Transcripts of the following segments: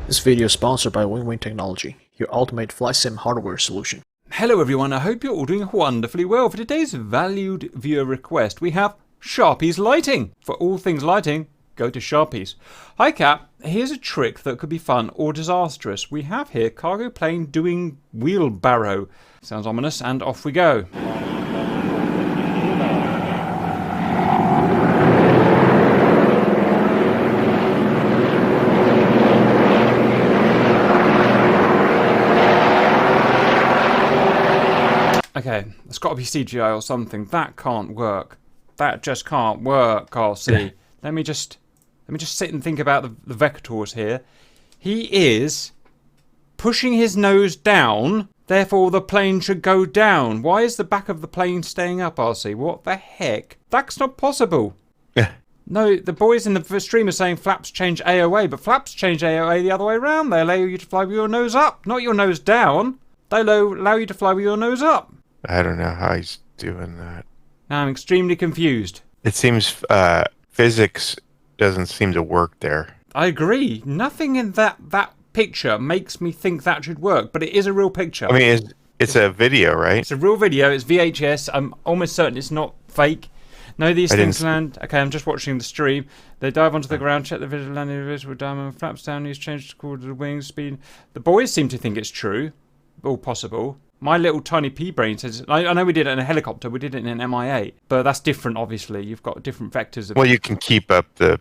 This video is sponsored by Wing Technology, your ultimate flight sim hardware solution. Hello everyone, I hope you're all doing wonderfully well. For today's valued viewer request, we have Sharpie's lighting. For all things lighting, go to Sharpie's. Hi Cap, here's a trick that could be fun or disastrous. We have here cargo plane doing wheelbarrow. Sounds ominous, and off we go. Okay, it's got to be CGI or something. That can't work. That just can't work, RC. Let me just sit and think about the vectors here. He is pushing his nose down, therefore the plane should go down. Why is the back of the plane staying up, RC? What the heck? That's not possible. No, the boys in the stream are saying flaps change AOA, but flaps change AOA the other way around. They allow you to fly with your nose up, not your nose down. They allow you to fly with your nose up. I don't know how he's doing that. Now I'm extremely confused. It seems physics doesn't seem to work there. I agree. Nothing in that picture makes me think that should work, but it is a real picture. I mean, it's a video, right? It's a real video. It's VHS. I'm almost certain it's not fake. No, these things land. Okay, I'm just watching the stream. They dive onto the ground, check the visual landing visual diamond, flaps down, use change to call the wing speed. The boys seem to think it's true. All possible. My little tiny pea brain says, I know we did it in a helicopter, we did it in an MI8, but that's different, obviously. You've got different vectors. Well, you can keep up the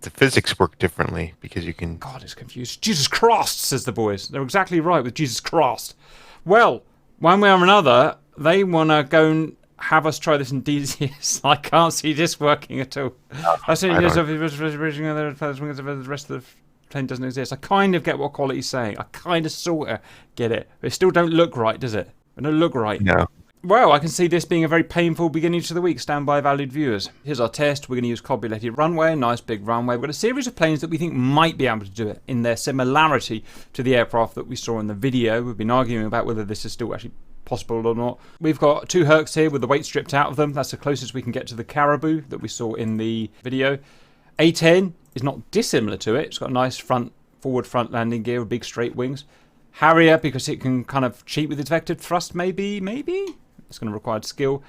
physics work differently because you can... God, it's confused. Jesus Christ, says the boys. They're exactly right with Jesus Christ. Well, one way or another, they want to go and have us try this in DCS. I can't see this working at all. I see the rest of the plane doesn't exist. I kind of get what quality's saying. I kind of sort of get it. But it still don't look right, does it? It don't look right. No. Well, I can see this being a very painful beginning to the week. Stand by, valued viewers. Here's our test. We're going to use cobulated runway, nice big runway. We've got a series of planes that we think might be able to do it in their similarity to the aircraft that we saw in the video. We've been arguing about whether this is still actually possible or not. We've got two Hercs here with the weight stripped out of them. That's the closest we can get to the Caribou that we saw in the video. A10 is not dissimilar to it. It's got a nice forward front landing gear with big straight wings. Harrier, because it can kind of cheat with its vectored thrust, maybe. It's going to require skill.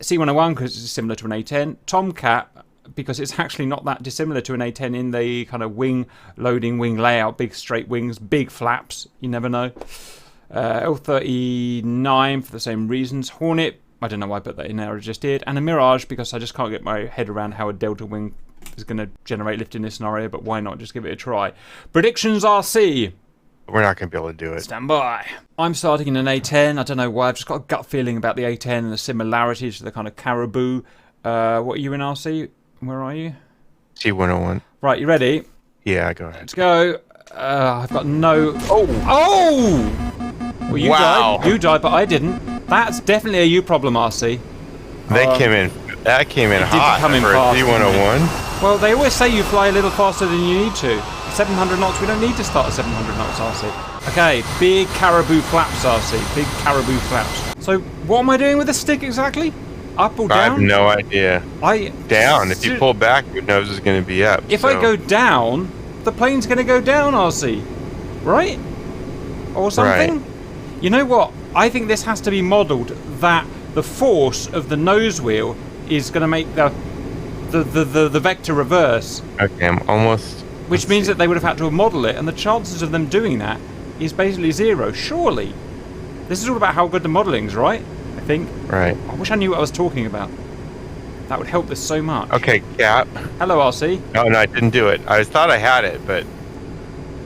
C101, because it's similar to an A10. Tomcat, because it's actually not that dissimilar to an A10 in the kind of wing loading, wing layout, big straight wings, big flaps. You never know. L39 for the same reasons. Hornet, I don't know why I put that in there, I just did. And a Mirage, because I just can't get my head around how a delta wing is going to generate lift in this scenario, but why not just give it a try? Predictions RC. We're not going to be able to do it. Stand by. I'm starting in an A10. I don't know why. I've just got a gut feeling about the A10 and the similarities to the kind of Caribou. What are you in RC? Where are you? C101. Right, you ready? Yeah, go ahead. Let's go. I've got no... Oh! Well, you died. You died, but I didn't. That's definitely a you problem, RC. That came in hot for a C101. Well, they always say you fly a little faster than you need to. 700 knots, we don't need to start at 700 knots, RC. Okay, big Caribou flaps, RC. Big Caribou flaps. So, what am I doing with the stick exactly? Up or down? I have no idea. Down. If you pull back, your nose is going to be up. If I go down, the plane's going to go down, RC. Right? Or something? Right. You know what? I think this has to be modelled that the force of the nose wheel is going to make the vector reverse. Okay, I'm almost... Which means that they would have had to model it, and the chances of them doing that is basically zero. Surely. This is all about how good the modelling is, right? I think. Right. I wish I knew what I was talking about. That would help this so much. Okay, Cap. Hello, RC. No, I didn't do it. I thought I had it, but...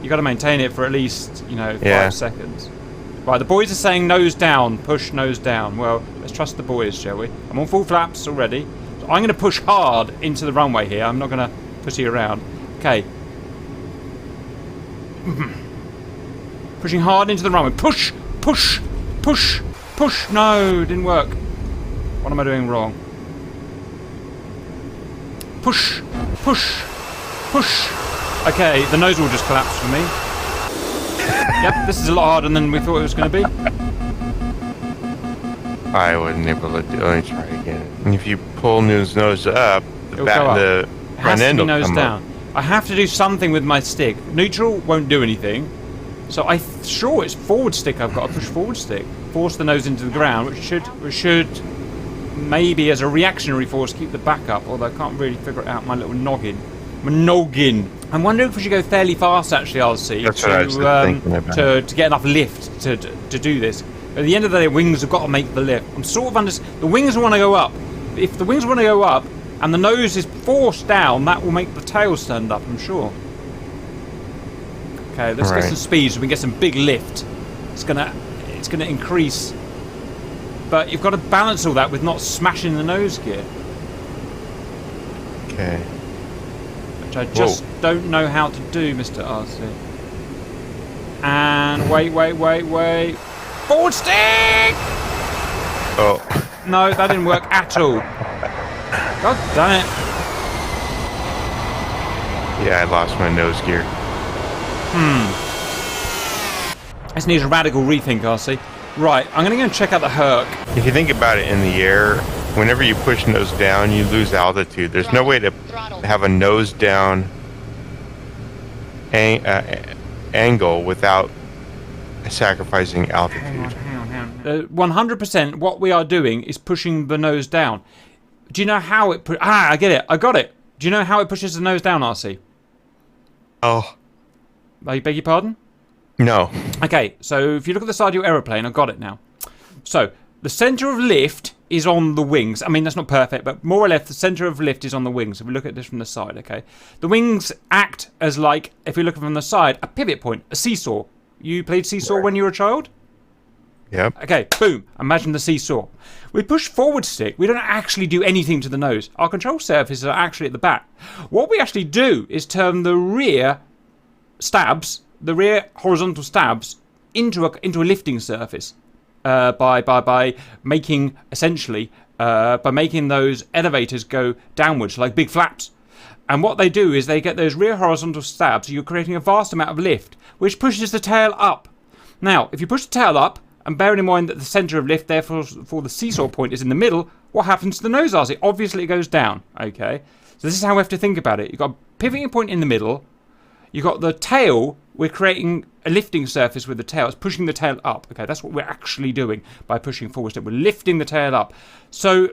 You got to maintain it for at least, 5 seconds. Right, the boys are saying nose down, push nose down. Well, let's trust the boys, shall we? I'm on full flaps already. So I'm going to push hard into the runway here. I'm not going to pussy around. Okay. Pushing hard into the runway. Push, push, push, push. No, didn't work. What am I doing wrong? Push, push, push. Okay, the nose will just collapse for me. Yep, this is a lot harder than we thought it was going to be. I wasn't able to do it. Let me try again. And if you pull his nose up, the front end will come up. I have to do something with my stick. Neutral won't do anything. So sure it's forward stick I've got to push forward stick. Force the nose into the ground, which should maybe as a reactionary force keep the back up, although I can't really figure it out my little noggin. My noggin. I'm wondering if we should go fairly fast actually, RC. That's what I was thinking about. To get enough lift to do this. At the end of the day, wings have got to make the lift. I'm sort of the wings want to go up. If the wings want to go up and the nose is forced down, that will make the tail stand up, I'm sure. Okay, let's get some speed so we can get some big lift. It's gonna increase. But you've got to balance all that with not smashing the nose gear. Okay. Which I just don't know how to do, Mr. RC. And wait. Forward stick! Oh. No, that didn't work at all. God damn it. Yeah, I lost my nose gear. This needs a radical rethink, RC. Right, I'm going to go and check out the Herc. If you think about it in the air, whenever you push nose down, you lose altitude. There's no way to have a nose down angle without sacrificing altitude. Hang on. 100% what we are doing is pushing the nose down. Do you know how it... I get it. I got it. Do you know how it pushes the nose down, RC? Oh. I beg your pardon? No. Okay, so if you look at the side of your aeroplane, I've got it now. So, the centre of lift is on the wings. I mean, that's not perfect, but more or less the centre of lift is on the wings. If we look at this from the side, okay? The wings act as like, if you look from the side, a pivot point, a seesaw. You played seesaw when you were a child? Yep. Okay, boom. Imagine the seesaw. We push forward stick. We don't actually do anything to the nose. Our control surfaces are actually at the back. What we actually do is turn the rear stabs, the rear horizontal stabs, into a lifting surface by making essentially by making those elevators go downwards like big flaps. And what they do is they get those rear horizontal stabs. So you're creating a vast amount of lift, which pushes the tail up. Now, if you push the tail up, and bearing in mind that the centre of lift, therefore, for the seesaw point is in the middle, what happens to the nose RC? Obviously, it goes down. Okay, so this is how we have to think about it. You've got a pivoting point in the middle. You've got the tail. We're creating a lifting surface with the tail. It's pushing the tail up. Okay, that's what we're actually doing by pushing forward. We're lifting the tail up. So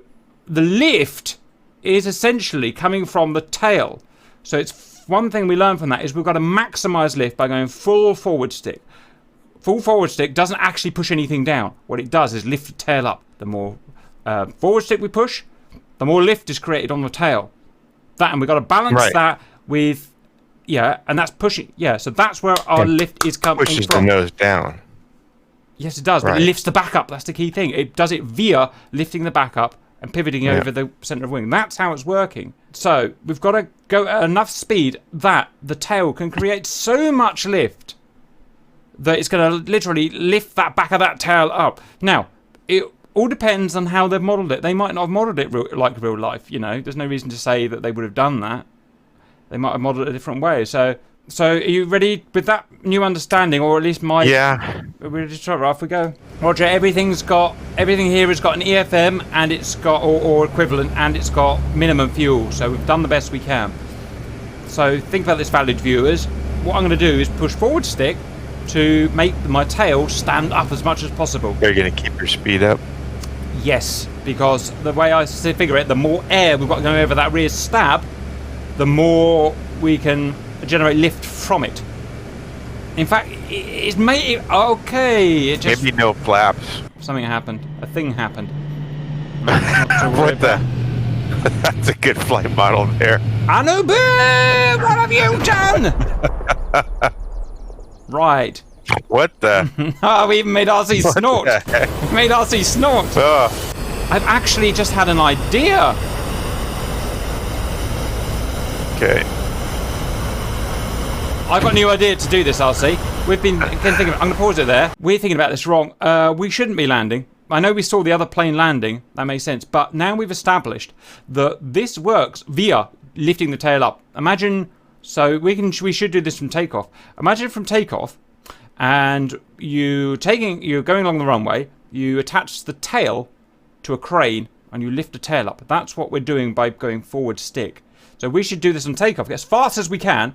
the lift is essentially coming from the tail. So it's one thing we learn from that is we've got to maximise lift by going full forward stick. Full forward stick doesn't actually push anything down. What it does is lift the tail up. The more forward stick we push, the more lift is created on the tail. That, and we've got to balance that with, and that's pushing. Yeah, so that's where our lift is coming from. Pushes the nose down. Yes, it does, but it lifts the back up. That's the key thing. It does it via lifting the back up and pivoting over the centre of wing. That's how it's working. So we've got to go at enough speed that the tail can create so much lift that it's going to literally lift that back of that tail up. Now, it all depends on how they've modelled it. They might not have modelled it like real life, you know. There's no reason to say that they would have done that. They might have modelled it a different way. So are you ready with that new understanding, or at least my... Yeah. Are we ready to try? Off we go. Roger, everything here has got an EFM, and it's got, or equivalent, and it's got minimum fuel. So we've done the best we can. So think about this, valued viewers. What I'm going to do is push forward stick to make my tail stand up as much as possible. You're going to keep your speed up? Yes, because the way I figure it, the more air we've got going over that rear stab, the more we can generate lift from it. In fact, it's made... Okay, it just... Maybe no flaps. Something happened. A thing happened. What the... That's a good flight model there. Anubu! What have you done? Right. What the? Oh, we even made RC snort. We made RC snort. Oh. I've actually just had an idea. Okay. I've got a new idea to do this, RC. We've been thinking... I'm going to pause it there. We're thinking about this wrong. We shouldn't be landing. I know we saw the other plane landing. That makes sense. But now we've established that this works via lifting the tail up. Imagine... So we should do this from takeoff. Imagine from takeoff, and you're going along the runway. You attach the tail to a crane, and you lift the tail up. That's what we're doing by going forward stick. So we should do this on takeoff, get as fast as we can,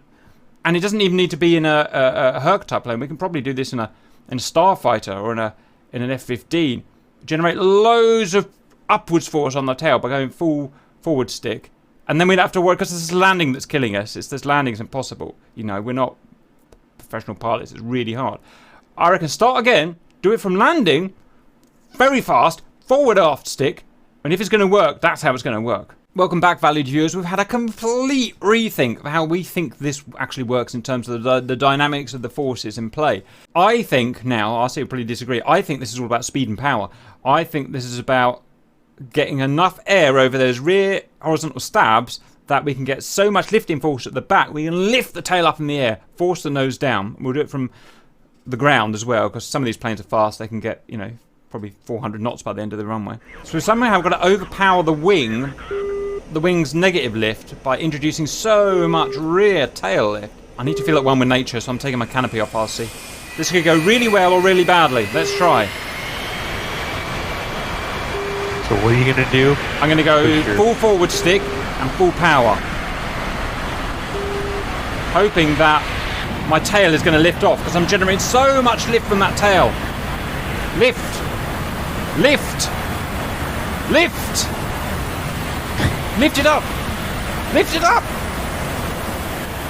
and it doesn't even need to be in a Herc type plane. We can probably do this in a starfighter or in an F-15. Generate loads of upwards force on the tail by going full forward stick, and then we'd have to work because this landing that's killing us. This landing's impossible. You know, we're not professional pilots. It's really hard. I reckon start again. Do it from landing, very fast, forward aft stick, and if it's going to work, that's how it's going to work. Welcome back, valued viewers. We've had a complete rethink of how we think this actually works in terms of the dynamics of the forces in play. I think now, I see you probably disagree, I think this is all about speed and power. I think this is about getting enough air over those rear horizontal stabs that we can get so much lifting force at the back, we can lift the tail up in the air, force the nose down. We'll do it from the ground as well, because some of these planes are fast. They can get, you know, probably 400 knots by the end of the runway. So somehow I've got to overpower the wing's negative lift by introducing so much rear tail lift. I need to feel at one with nature, so I'm taking my canopy off, RC. This could go really well or really badly. Let's try. So what are you going to do? I'm going to go full forward stick and full power, hoping that my tail is going to lift off, because I'm generating so much lift from that tail. Lift! Lift! Lift! Lift it up! Lift it up!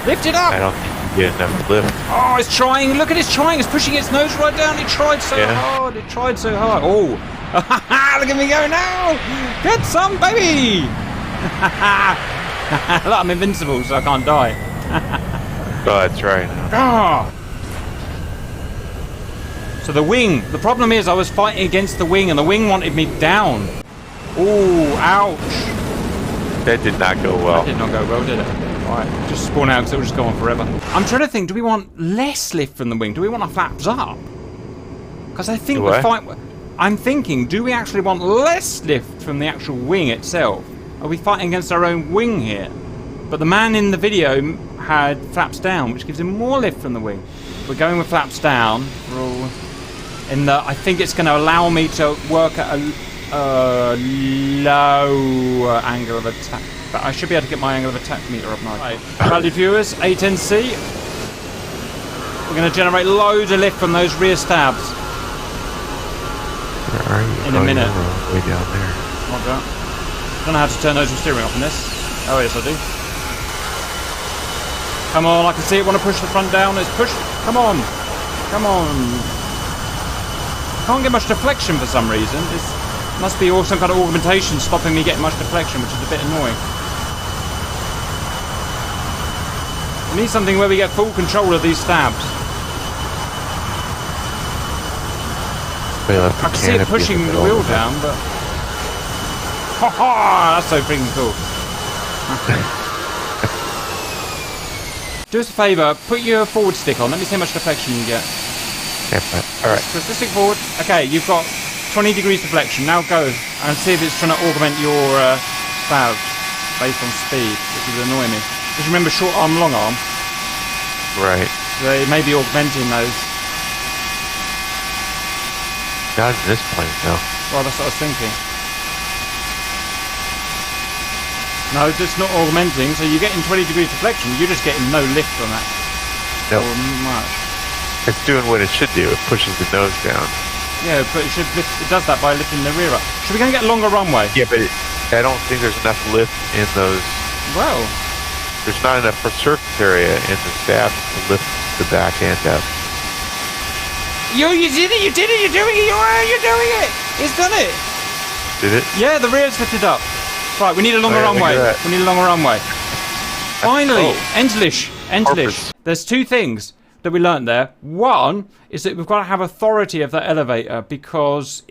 Lift it up! I don't think you get enough lift. Oh, it's trying. Look at it, it's trying. It's pushing its nose right down. It tried so hard. It tried so hard. Oh. Look at me go now. Get some, baby. Look, I'm invincible, so I can't die. Oh, that's right. Ah. So the wing. The problem is I was fighting against the wing, and the wing wanted me down. Oh, ouch. That did not go well. That did not go well, did it? Alright, just spawn out because it will just go on forever. I'm trying to think, do we want less lift from the wing? Do we want our flaps up? Because I think the fight... I'm thinking, do we actually want less lift from the actual wing itself? Are we fighting against our own wing here? But the man in the video had flaps down, which gives him more lift from the wing. We're going with flaps down. I think it's going to allow me to work at a low angle of attack. But I should be able to get my angle of attack meter up now. Right. Valued viewers, A10C. We're going to generate loads of lift from those rear stabs. Where are you? In a minute. Way down there. Like that. I don't know how to turn those steering off in this. Oh yes, I do. Come on, I can see it. Want to push the front down. It's pushed. Come on. Come on. I can't get much deflection for some reason. It must be some kind of augmentation stopping me getting much deflection, which is a bit annoying. We need something where we get full control of these stabs. I can see it pushing the wheel down, but... Ha ha! That's so freaking cool. Do us a favour, put your forward stick on. Let me see how much deflection you get. Alright. Press the stick forward. Okay, you've got 20 degrees deflection. Now go and see if it's trying to augment your stab based on speed, which would annoy me. Just remember short arm, long arm. Right. So it may be augmenting those. Not in this plane, no. Well, that's what I was thinking. No, it's not augmenting, so you're getting 20 degrees deflection. You're just getting no lift from that. No. Or much. It's doing what it should do. It pushes the nose down. Yeah, but it should lift, it does that by lifting the rear up. Should we go and get a longer runway? Yeah, but I don't think there's enough lift in those. Well, there's not enough for surface area in the stab to lift the back end up. You did it! You did it! You're doing it! You're doing it! It's done it! Did it? Yeah, the rear's lifted up. Right, we need a longer runway. We need a longer runway. Finally, Entelish. There's two things that we learned there. One is that we've got to have authority of that elevator, because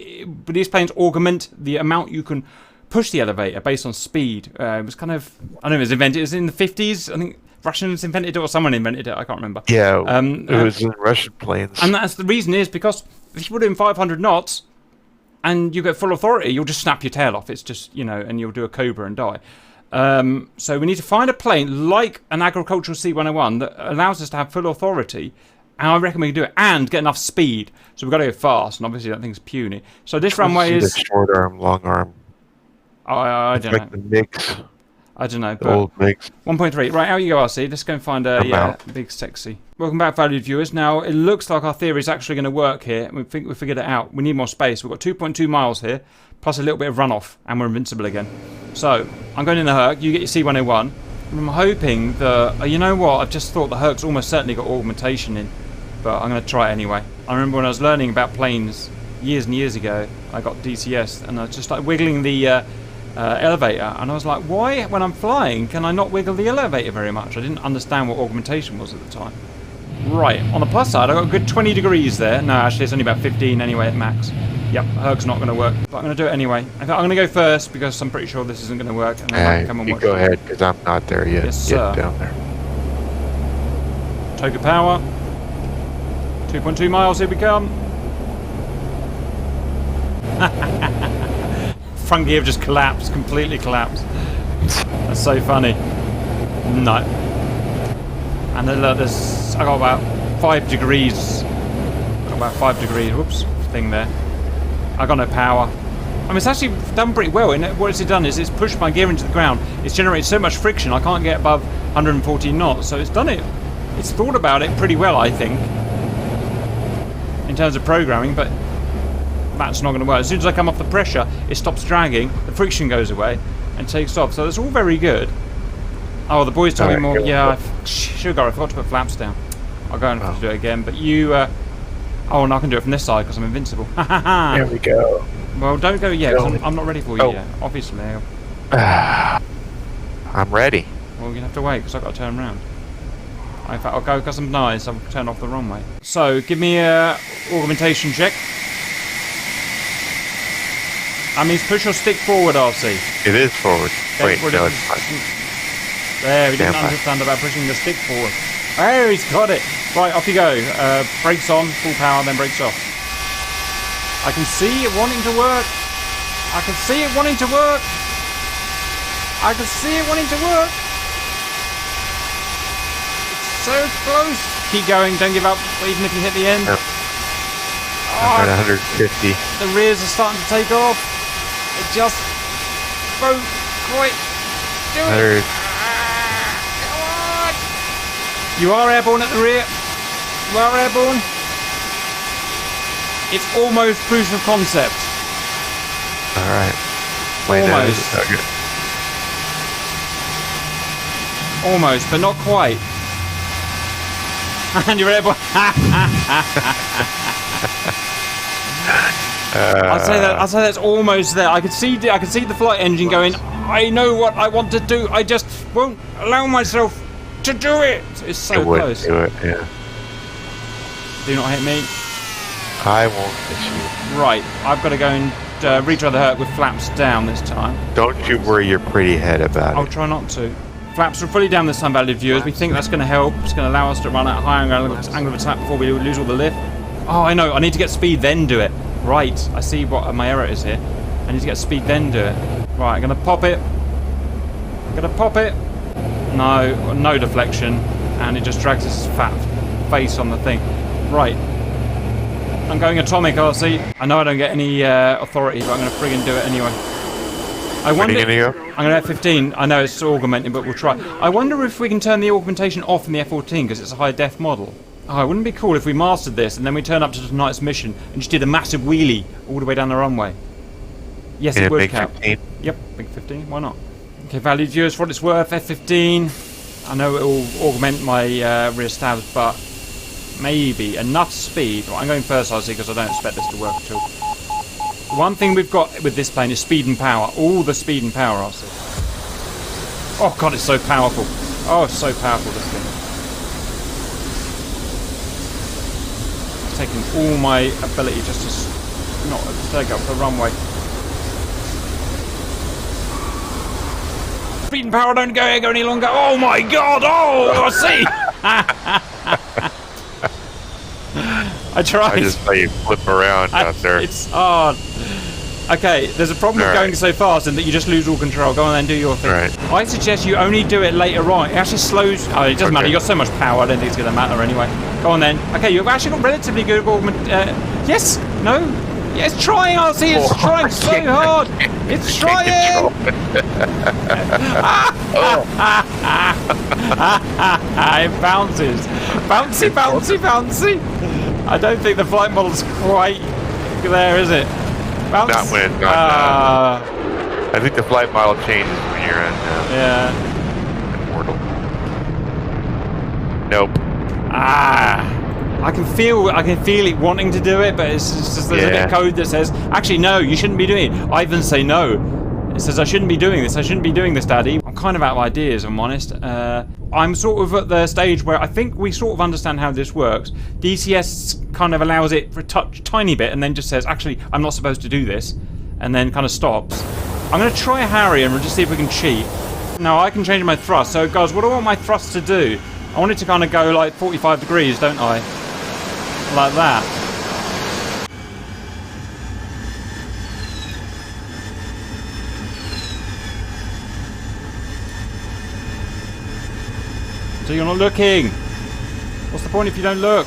these planes augment the amount you can push the elevator based on speed. It was kind of, I don't know, it was invented. It was in the 50s. I think Russians invented it or someone invented it. I can't remember. Yeah, it was in Russian planes. And that's the reason is because if you put in 500 knots and you get full authority, you'll just snap your tail off. It's just, you know, and you'll do a cobra and die. So we need to find a plane like an agricultural C-101 that allows us to have full authority. And I reckon we can do it and get enough speed. So we've got to go fast, and obviously that thing's puny. So this runway is the short arm, long arm. I don't know. Like the mix. I don't know. The But old mix. 1.3. Right, out you go, RC. Let's go and find a big sexy. Welcome back, valued viewers. Now, it looks like our theory is actually going to work here. We think we figured it out. We need more space. We've got 2.2 miles here, plus a little bit of runoff, and we're invincible again. So, I'm going in the Herc. You get your C101. I'm hoping that... you know what? I've just thought the Herc's almost certainly got augmentation in. But I'm going to try it anyway. I remember when I was learning about planes years and years ago, I got DCS, and I just started wiggling the elevator, and I was like, why, when I'm flying, can I not wiggle the elevator very much? I didn't understand what augmentation was at the time. Right, on the plus side, I got a good 20 degrees there. No, actually, it's only about 15 anyway at max. Yep, Herc's not going to work, but I'm going to do it anyway. In fact, I'm going to go first, because I'm pretty sure this isn't going to work, and I might come and you watch go it. ahead, because I'm not there yet. Yes, sir. Get down there. Toga power. 2.2 miles, here we come. Front gear just collapsed, completely collapsed. That's so funny. No. And then there's, I got about 5 degrees. Whoops, thing there. I got no power. I mean, it's actually done pretty well. And what it's done is it's pushed my gear into the ground. It's generated so much friction, I can't get above 114 knots. So it's done it. It's thought about it pretty well, I think, in terms of programming, but that's not going to work. As soon as I come off the pressure, it stops dragging, the friction goes away, and takes off. So that's all very good. Oh, the boys told me more. Yeah, sugar, I forgot to put flaps down. I'll go and have to do it again. But you, oh, and I can do it from this side because I'm invincible. There we go. Well, don't go yet, because I'm not ready for you yet, obviously. I'm ready. Well, you're going to have to wait, because I've got to turn around. In fact, I'll go because I'm nice. I'll turn off the wrong way. So, give me a augmentation check. That means push your stick forward, RC. It is forward. Wait, no, it's fine. There, we didn't understand about pushing the stick forward. Oh, he's got it. Right, off you go. Brakes on, full power, then brakes off. I can see it wanting to work. I can see it wanting to work. I can see it wanting to work. It's so close. Keep going, don't give up, even if you hit the end. Yep. I'm at 150. The rears are starting to take off. It just won't quite do it. Come on! You are airborne at the rear. You are airborne. It's almost proof of concept. Alright. Almost. Okay. Almost, but not quite. And you're airborne. I'd say that's almost there. I could see the flight engine going, I know what I want to do, I just won't allow myself to do it. It's so close. Do it, yeah. Do not hit me. I won't hit you. Right, I've got to go and retry the Herc with flaps down this time. Don't you worry your pretty head about I'll it. try not to. Flaps are fully down this time, valued viewers. We think that's going to help. It's going to allow us to run at a higher angle of attack before we lose all the lift. Oh, I know. I need to get speed, then do it. Right. I see what my error is here. I need to get speed, then do it. Right. I'm going to pop it. I'm going to pop it. No. No deflection. And it just drags its fat face on the thing. Right. I'm going atomic, RC. I know I don't get any authority, but I'm going to friggin' do it anyway. I wonder. Where are you I'm gonna go? going to have 15. I know it's augmenting, but we'll try. I wonder if we can turn the augmentation off in the F-14 because it's a high def model. Oh, wouldn't it be cool if we mastered this and then we turn up to tonight's mission and just did a massive wheelie all the way down the runway? Yes, In it a would, big Cap. 15? Yep, big 15. Why not? Okay, valued viewers, for what it's worth, F-15. I know it will augment my rear stabs, but maybe enough speed. Well, I'm going first, RC, because I don't expect this to work at all. One thing we've got with this plane is speed and power. All the speed and power, RC. Oh god, it's so powerful. Oh, it's so powerful, this thing. Taking all my ability just to not take up the runway. Speed and power don't go any longer. Oh my god! Oh, I see. I tried. I just saw you flip around out there. It's hard. Okay, there's a problem with going so fast and that you just lose all control. Go on then, do your thing. Right. I suggest you only do it later on. It actually slows. Oh, it doesn't matter. You've got so much power. I don't think it's going to matter anyway. Go on then. Okay, you've actually got relatively good augment. Yes? No? Yeah, it's trying, RC. It's trying so hard. It's trying. It bounces. Bouncy, bouncy, bouncy. I don't think the flight model's quite there, is it? Bounce. Not when it's not. I think the flight model changes when you're in. Immortal. Nope. I can feel it wanting to do it, but it's just there's a bit of code that says, actually no, you shouldn't be doing it. I even say no. It says I shouldn't be doing this. I shouldn't be doing this, Daddy. I'm kind of out of ideas, if I'm honest. I'm sort of at the stage where I think we sort of understand how this works. DCS kind of allows it for a tiny bit, and then just says, actually, I'm not supposed to do this, and then kind of stops. I'm going to try Harry, and we'll just see if we can cheat. Now I can change my thrust. So, guys, what do I want my thrust to do? I want it to kind of go like 45 degrees, don't I? Like that. So you're not looking. What's the point if you don't look?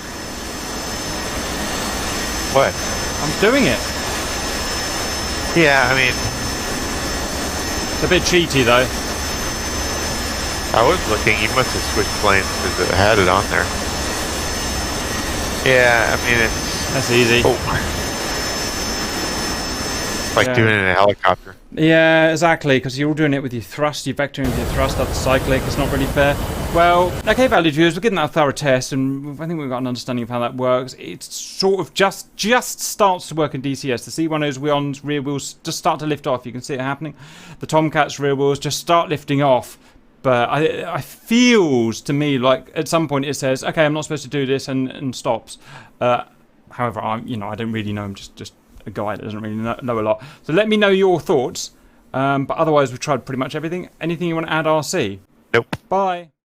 What? I'm doing it. Yeah, I mean, it's a bit cheaty though. I was looking. You must have switched planes because it had it on there. Yeah, I mean that's easy. It's like doing it in a helicopter. Yeah, exactly, because you're all doing it with your thrust, you're vectoring with your thrust, that's cyclic, it's not really fair. Well, okay, valued viewers, we're getting that thorough test, and I think we've got an understanding of how that works. It sort of just starts to work in DCS. The C101's rear wheels just start to lift off, you can see it happening. The Tomcat's rear wheels just start lifting off. But it feels to me like at some point it says, okay, I'm not supposed to do this, and stops. However, I don't really know. I'm just a guy that doesn't really know a lot. So let me know your thoughts. But otherwise, we've tried pretty much everything. Anything you want to add, RC? Nope. Bye.